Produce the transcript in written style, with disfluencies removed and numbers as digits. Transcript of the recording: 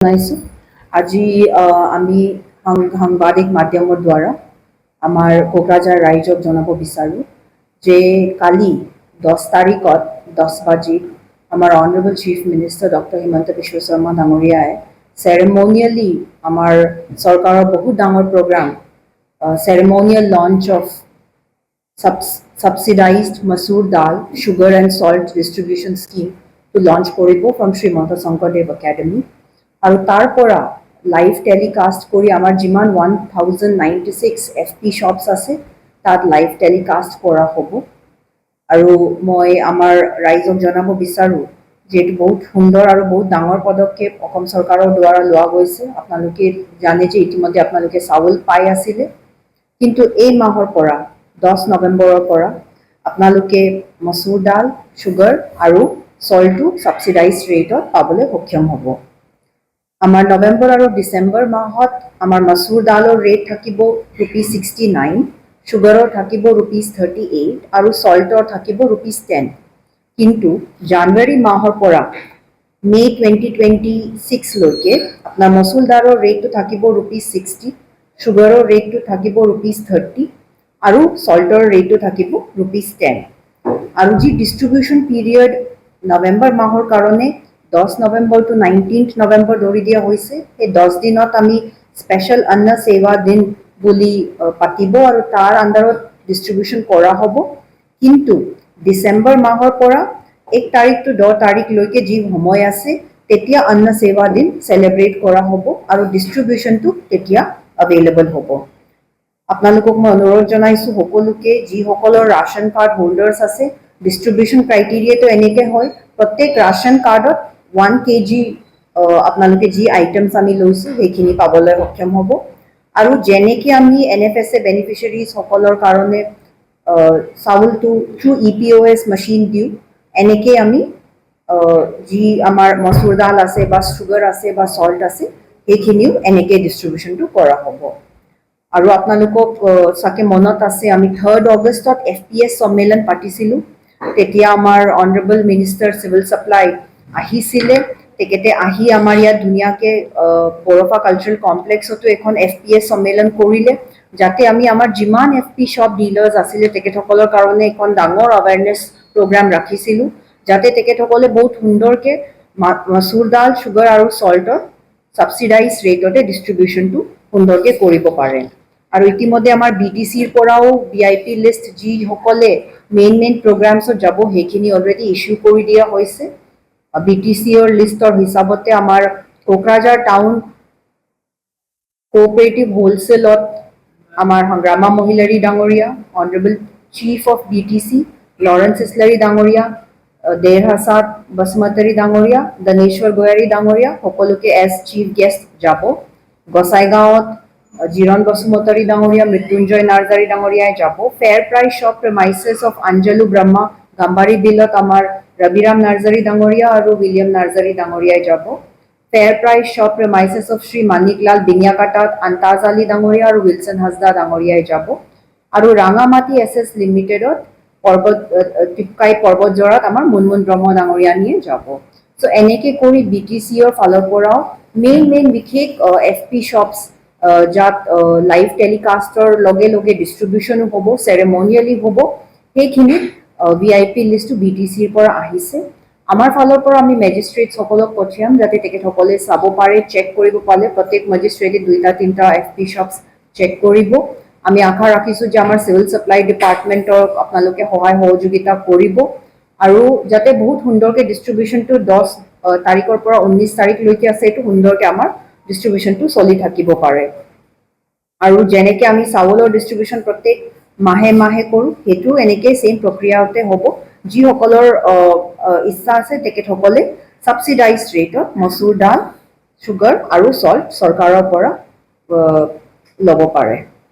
জনাইছো আজি আমি সাংবাদিক মাধ্যমৰ দ্বাৰা আমাৰ কোকৰাঝাৰ ৰাইজক জনাব বিচাৰো যে কালি 10 তাৰিখত 10 বাজি আমাৰ honourable chief minister doctor Himanta Biswa Sarma ডাঙৰীয়াই চেৰেমনিয়েলি আমাৰ চৰকাৰৰ বহুত ডাঙৰ programme ceremonial launch of subsidized masoor dal, sugar and salt distribution scheme to launch koribo from Srimanta Sankardev Academy. আৰু তাৰ পৰা লাইভ টেলিকাষ্ট কৰি আমাৰ যিমান 1096 এফপি শ্বপছ আছে তাত লাইভ টেলিকাষ্ট কৰা হ'ব আৰু মই আমাৰ ৰাইজক জনাব বিচাৰো যে এটো বহুত সুন্দৰ আৰু বহুত ডাঙৰ পদক্ষেপ অসম চৰকাৰৰ দ্বাৰা লোৱা গৈছে আপোনালোকে জানে যে ইতিমধ্যে আপোনালোকে চাউল পাই আছিল কিন্তু এই মাহৰ পৰা 10 নৱেম্বৰৰ পৰা আপোনালোকে মসুৰ দাল সুগাৰ আৰু সল্টটো সাবসিডাইজড ৰেটত পাবলৈ সক্ষম হ'ব আমাৰ নৱেম্বৰ আৰু ডিসেম্বৰ মাহত আমাৰ মসুৰ দালৰ ৰেট থাকিব ₹69 সুগাৰৰ থাকিব ₹38 আৰু সল্টৰ থাকিব ₹10 কিন্তু জানুৱাৰী মাহৰ পৰা মে 2026 লৈকে আপোনাৰ মসুৰ দালৰ ৰেটটো থাকিব ₹60 সুগাৰৰ ৰেটটো থাকিব ₹30 আৰু সল্টৰ ৰেটটো থাকিব ₹10 আৰু যি ডিস্ট্ৰিবিউশন পিৰিয়ড নৱেম্বৰ মাহৰ কাৰণে 10 নৱেম্বৰ to 19th নৱেম্বৰ ধৰি দিয়া হৈছে এই 10 দিনত আমি স্পেশাল অন্ন সেৱা দিন বুলি পাতিব আৰু তাৰ আন্ডাৰত ডিস্ট্ৰিবিউশন কৰা হ'ব কিন্তু ডিসেম্বৰ মাহৰ পৰা 1 তাৰিখ to 10 তাৰিখ লৈকে যি সময় আছে তেতিয়া অন্ন সেৱা দিন সেলিব্ৰেট কৰা হ'ব আৰু ডিস্ট্ৰিবিউশনটো তেতিয়া अवेलेबल হ'ব আপোনালোকক মই অনুৰোধ জনাইছো সকলোকে যি সকলৰ ৰাশন কাৰ্ড হোল্ডাৰ্স আছে ডিস্ট্ৰিবিউশন ক্ৰাইটেৰিয়াটো এনেকে হয় প্ৰত্যেক ৰাশন কাৰ্ডত 1 কেজি আপোনালোকে যি আইটেমছ আমি লৈছো সেইখিনি পাবলৈ সক্ষম হ'ব আৰু যেনেকে আমি এনএফএসএ বেনিফিচিয়াৰিজ সকলৰ কাৰণে চাউলটো থ্ৰু ইপিওএস মেচিন দিউ এনেকে আমি যি আমাৰ মসুৰ দাল আছে বা সুগাৰ আছে বা সল্ট আছে এইখিনিও এনেকে ডিস্ট্ৰিবিউশনটো কৰা হ'ব আৰু আপোনালোকক সাকে মনত আছে আমি 3rd অগষ্টত এফপিএস সম্মেলন পাতিছিলো তেতিয়া আমাৰ অনাৰেবল মিনিষ্টাৰ সিভিল সাপ্লাই আহিছিলে তেকেতে আহি আমাৰ ইয়া দুনিয়াকে বৰফা কালচাৰাল কমপ্লেক্সতো এখন এফপিএস সম্মেলন কৰিলে যাতে আমি আমাৰ যিমান এফপি শপ ডিলাৰ্স আছিল তেকেতসকলৰ কাৰণে এখন ডাঙৰ অৱেৰনেছ প্ৰগ্ৰাম ৰাখিছিলো যাতে তেকেতসকলে বহুত সুন্দৰকে মসুৰ দাল সুগাৰ আৰু সল্টৰ সাবসিডাইজ ৰেটতে ডিস্ট্ৰিবিউশনটো সুন্দৰকে কৰিব পাৰে আৰু ইতিমধ্যে আমাৰ বিটিসিৰ পৰাও ভিআইপি লিষ্ট যি সকলে মেইন প্ৰগ্ৰামছত যাব হেখিনি অলৰেডি ইস্যু কৰি দিয়া হৈছে বিটিসিৰ লিষ্টৰ হিচাপতে আমাৰ কোকৰাঝাৰ টাউন কোঅপাৰেটিভ হোলসেলত আমাৰ সংগ্ৰামা মহিলাৰী ডাঙৰীয়া honourable chief of BTC Lawrence Islary ডাঙৰীয়া দেৰহাসাত বসুমতাৰী ডাঙৰীয়া দনেশ্বৰ গোয়াৰী ডাঙৰীয়া সকলোকে এজ চিফ গেষ্ট যাব গোসাইগাঁৱত জিৰণ বসুমতাৰী ডাঙৰীয়া মৃত্যুঞ্জয় নাৰ্জাৰী ডাঙৰীয়াই যাব fair price shop premises of Anjalu Brahma গাম্বাৰী বিলত আমাৰ ৰবিৰাম নাৰ্জাৰী ডাঙৰীয়া আৰু উইলিয়াম নাৰ্জাৰী ডাঙৰীয়াই যাব fair price shop premises of Shri Manikalal বিনিয়াকাটাত আন্তাজ আলী ডাঙৰীয়া আৰু উইলসন হাজদা ডাঙৰীয়াই যাব আৰু ৰাঙামাটি এছএছ লিমিটেডত টিপকাই পৰ্বতজৰাত আমাৰ মুনমুন ব্ৰহ্ম ডাঙৰীয়ানিয়ে যাব সো এনেকে কৰি বিটিসিৰ ফালৰ পৰাও মেইন বিশেষ এফপি শ্বপছ যাত লাইভ টেলিকাষ্টৰ লগে লগে ডিস্ট্ৰিবিউশনো হ'ব চেৰেমনিয়েলি হ'ব সেইখিনি ভিআইপি লিষ্টটো বিটিসিৰ পৰা আহিছে আমাৰ ফালৰ পৰা আমি মেজিষ্ট্ৰেট সকলক পঠিয়াম যাতে তেখেতসকলে চাব পাৰে চেক কৰিব পাৰে প্ৰত্যেক মেজিষ্ট্ৰেটে 2টা 3টা এফপি শ্বপছ চেক কৰিব আমি আশা ৰাখিছো যে আমাৰ সিভিল সাপ্লাই ডিপাৰ্টমেন্টৰ আপোনালোকে সহায় সহযোগিতা কৰিব আৰু যাতে বহুত সুন্দৰকে ডিস্ট্ৰিবিউশনটো 10 তাৰিখৰ পৰা 19 তাৰিখ লৈকে আছে এটো সুন্দৰকে আমাৰ ডিস্ট্ৰিবিউশনটো চলি থাকিব পাৰে আৰু যেনেকে আমি চাউলৰ ডিস্ট্ৰিবিউশন প্ৰত্যেক মাহে কৰো হেতু এনেকে সেম প্ৰক্ৰিয়াতে হ'ব যি সকলৰ ইচ্ছা আছে তেখেতসকলে সাবসিডাইজড ৰেটত মসুৰ দাল সুগাৰ আৰু সল্ট চৰকাৰৰ পৰা ল'ব পাৰে